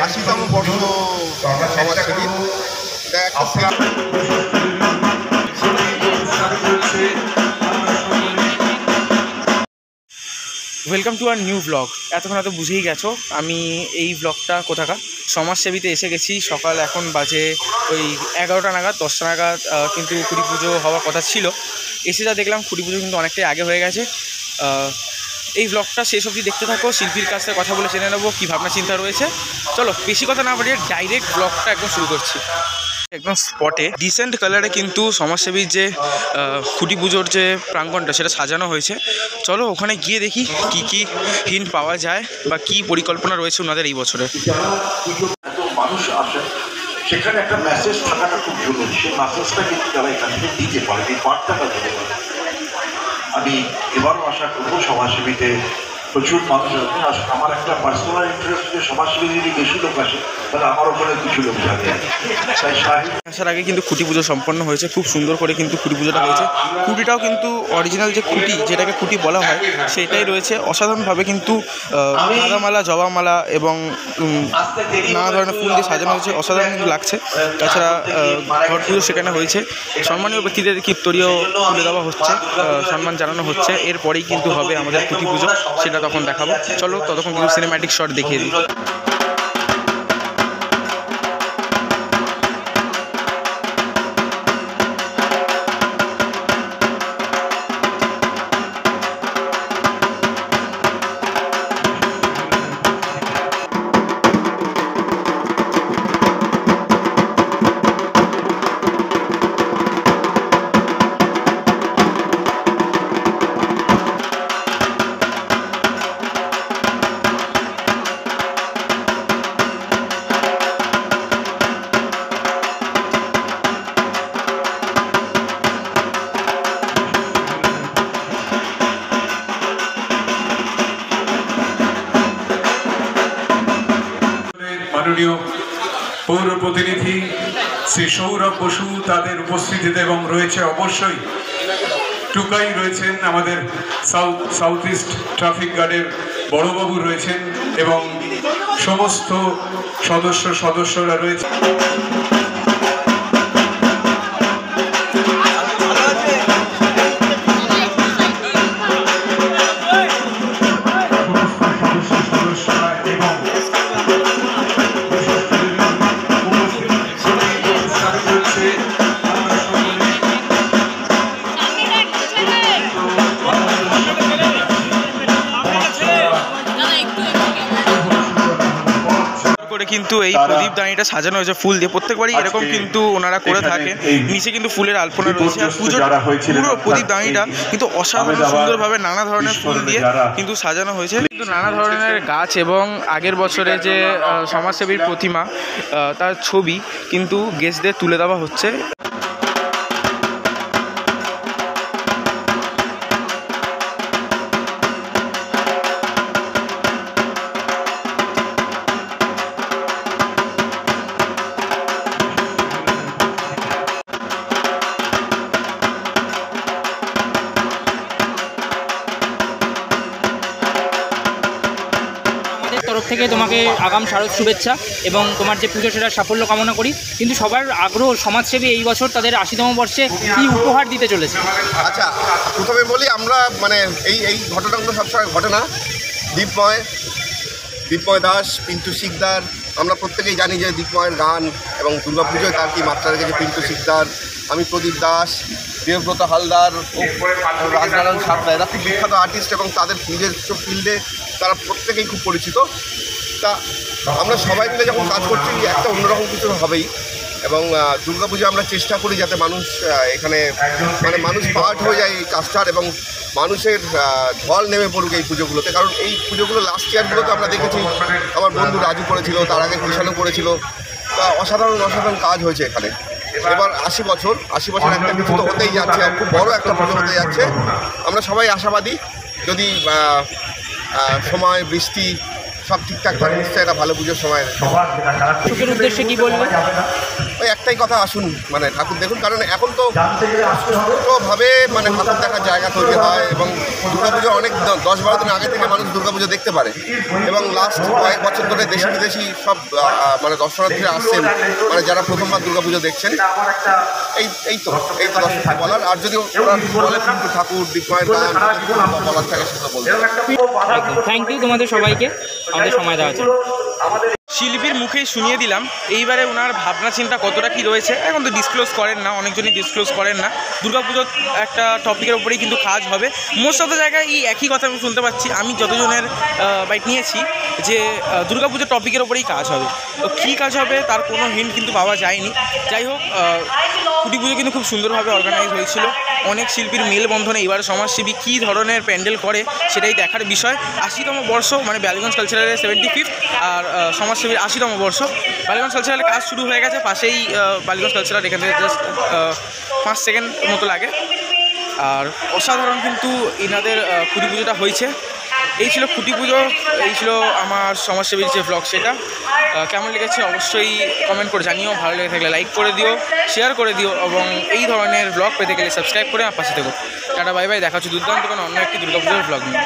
80তম বর্ষ সমাজসেবী। Welcome to our new blog. এতক্ষণ হয়তো বুঝেই গেছো আমি এই ব্লগটা কোথাকার। সমাজসেবীতে এসে গেছি সকাল, এখন বাজে ওই 11টা নাগাদ, 10টা নাগাদ কিন্তু খুঁটি পুজো হওয়ার কথা ছিল। এসে যা দেখলাম খুঁটি পুজো কিন্তু অনেকটাই আগে হয়ে গেছে। এই ব্লগটা শেষ অবধি দেখতে থাকো, শিল্পীর কাছ থেকে কথা বলে জেনে নেবো কী ভাবনা চিন্তা রয়েছে। চলো বেশি কথা না বাড়িয়ে ডাইরেক্ট ব্লগটা একদম শুরু করছি। একদম স্পটে ডিসেন্ট কালারে কিন্তু সমাজসেবীর যে খুঁটি পুজোর যে প্রাঙ্গণটা সেটা সাজানো হয়েছে। চলো ওখানে গিয়ে দেখি কি কি হিন্ট পাওয়া যায় বা কি পরিকল্পনা রয়েছে ওনাদের এই বছরে। এত মানুষ আসে, সেখানে একটা মেসেজ থাকাটা খুব জরুরি। সেই মেসেজটা কিন্তু তারা এখান থেকে দিতে পারে, এই বার্তাটা দিতে পারে। আমি এবারও আশা করবো সমাজসেবীতে প্রচুর মানুষ আসবে। আমার একটা পার্সোনাল ইন্টারেস্ট যে সমাজসেবী যদি বেশি লোক আসে তাহলে আমার ওখানে কিছু লোক যাবে। তাই আসার আগে কিন্তু খুঁটি পুজো সম্পন্ন হয়েছে, খুব সুন্দর করে কিন্তু খুঁটি পুজোটা হয়েছে। খুঁটিটাও কিন্তু অরিজিনাল যে খুঁটি, যেটাকে খুঁটি বলা হয়, সেটাই রয়েছে। অসাধারণভাবে কিন্তু গাঁদামালা, জবামালা এবং নানা ধরনের ফুল দিয়ে সাজানো হয়েছে, অসাধারণ কিন্তু লাগছে। তাছাড়া ঘট পুজো সেখানে হয়েছে, সম্মানীয় ব্যক্তিদের কীর্তনীয় তুলে দেওয়া হচ্ছে, সম্মান জানানো হচ্ছে। এরপরেই কিন্তু হবে আমাদের খুঁটি পুজো, সেটা তখন দেখাবো। চলো ততক্ষণ কিন্তু সিনেম্যাটিক শট দেখিয়ে দিই। মাননীয় পৌর প্রতিনিধি শ্রী সৌরভ বসু তাদের উপস্থিতিতে, এবং রয়েছে অবশ্যই টুকাই রয়েছেন, আমাদের সাউথ ইস্ট ট্রাফিক গার্ডের বড়বাবু রয়েছেন, এবং সমস্ত সদস্যরা রয়েছে। কিন্তু এই প্রদীপ দানিটা সাজানো হয়েছে ফুল দিয়ে, প্রত্যেকবারই এরকম কিন্তু ওনারা করে থাকেন। নিচে কিন্তু ফুলের আলপনা রয়েছে, আর পুজোর পুরো প্রদীপ দানিটা কিন্তু অসাধারণ সুন্দরভাবে নানা ধরনের ফুল দিয়ে কিন্তু সাজানো হয়েছে। কিন্তু নানা ধরনের গাছ এবং আগের বছরে যে সমাজসেবীর প্রতিমা, তার ছবি কিন্তু গেস্টদের তুলে দেওয়া হচ্ছে। তরফ থেকে তোমাকে আগাম শারদ শুভেচ্ছা এবং তোমার যে পুজো সেটার সাফল্য কামনা করি। কিন্তু সবার আগ্রহ, সমাজসেবী এই বছর তাদের 80তম বর্ষে কী উপহার দিতে চলেছে? আচ্ছা, প্রথমে বলি, আমরা মানে এই ঘটনাগুলো সবসময় ঘটে না। দীপময় দাস, পিন্টু শিকদার, আমরা প্রত্যেকেই জানি যে দীপময়ের গান এবং দুর্গাপুজোয় তার কি মাত্রা রেখেছে পিন্টু শিকদার। আমি প্রদীপ দাস, দেবব্রত হালদার, রাজনারায়ণ সাবদা, এরা খুব বিখ্যাত আর্টিস্ট এবং তাদের নিজস্ব ফিল্ডে তারা প্রত্যেকেই খুব পরিচিত। তা আমরা সবাই মিলে যখন কাজ করছি একটা অন্যরকম কিছু হবেই, এবং দুর্গাপুজো আমরা চেষ্টা করি যাতে মানুষ এখানে মানে মানুষ পার্ট হয়ে যায় এই কাজটার, এবং মানুষের ঢল নেমে পড়ুক এই পুজোগুলোতে। কারণ এই পুজোগুলো লাস্ট ইয়ারগুলোতে আমরা দেখেছি, আমার বন্ধু রাজু করেছিল, তার আগে কৃষাণও করেছিল। তা অসাধারণ কাজ হয়েছে এখানে। এবার 80 বছর একটা কিছু তো হতেই যাচ্ছে, আর খুব বড় একটা পুজো হতে যাচ্ছে। আমরা সবাই আশাবাদী, যদি সময়, বৃষ্টি সব ঠিকঠাক থাকে নিশ্চয়ই একটা ভালো পুজোর সময়। উদ্দেশ্যে কি বলবো? ওই একটাই কথা, আসুন মানে ঠাকুর দেখুন, কারণ এখন তো ছোটোভাবে মানে ঠাকুর দেখার জায়গা তৈরি হয় এবং দুর্গাপুজো অনেক 10-12 দিন আগে থেকে মানুষ দুর্গাপুজো দেখতে পারে এবং লাস্ট কয়েক বছর ধরে দেশি বিদেশি সব মানে দর্শনার্থীরা আসছেন, মানে যারা প্রথমবার দুর্গাপুজো দেখছেন। এই তো দর্শক বলার, আর যদি ওরা বলে কিন্তু ঠাকুর দীপমায়ের গান বলার থাকে সেটা বলতে। থ্যাংক ইউ তোমাদের সবাইকে আমাদের সময় দেওয়ার জন্য। শিল্পীর মুখেই শুনিয়ে দিলাম এইবারে ওনার ভাবনা চিন্তা কতটা কী রয়েছে। এখন তো ডিসক্লোজ করেন না, অনেকজনই ডিসক্লোজ করেন না। দুর্গাপুজোর একটা টপিকের উপরেই কিন্তু কাজ হবে। মোস্ট অফ দ্য জায়গায় এই একই কথা আমি শুনতে পাচ্ছি, আমি যতজনের বাইট নিয়েছি যে দুর্গাপুজোর টপিকের উপরেই কাজ হবে। তো কী কাজ হবে তার কোনো হিন্ট কিন্তু পাওয়া যায়নি। যাই হোক, খুঁটি পুজো কিন্তু খুব সুন্দরভাবে অর্গানাইজ হয়েছিল। অনেক শিল্পীর মেলবন্ধনে এবার সমাজসেবী কী ধরনের প্যান্ডেল করে সেটাই দেখার বিষয়। 80তম বর্ষ মানে বালিগঞ্জ কালচারালের 75th আর সমাজসেবীর 80তম বর্ষ। বালিগঞ্জ কালচারালের কাজ শুরু হয়ে গেছে, পাশেই বালিগঞ্জ কালচারাল, এখান থেকে জাস্ট 5 সেকেন্ড মতো লাগে। আর অসাধারণ কিন্তু এনাদের খুঁটি পুজোটা হয়েছে। এই ছিল খুঁটি পুজো, এই ছিল আমার সমাজসেবীর যে ব্লগ, সেটা কেমন লেগেছে অবশ্যই কমেন্ট করে জানিও। ভালো লেগে থাকলে লাইক করে দিও, শেয়ার করে দিও এবং এই ধরনের ব্লগ পেতে গেলে সাবস্ক্রাইব করে আমার পাশে থেকো। টাটা বাই বাই, দেখা হচ্ছে দুর্দান্ত কোনো অন্য একটি দুর্গাপুজোর ব্লগ নিয়ে।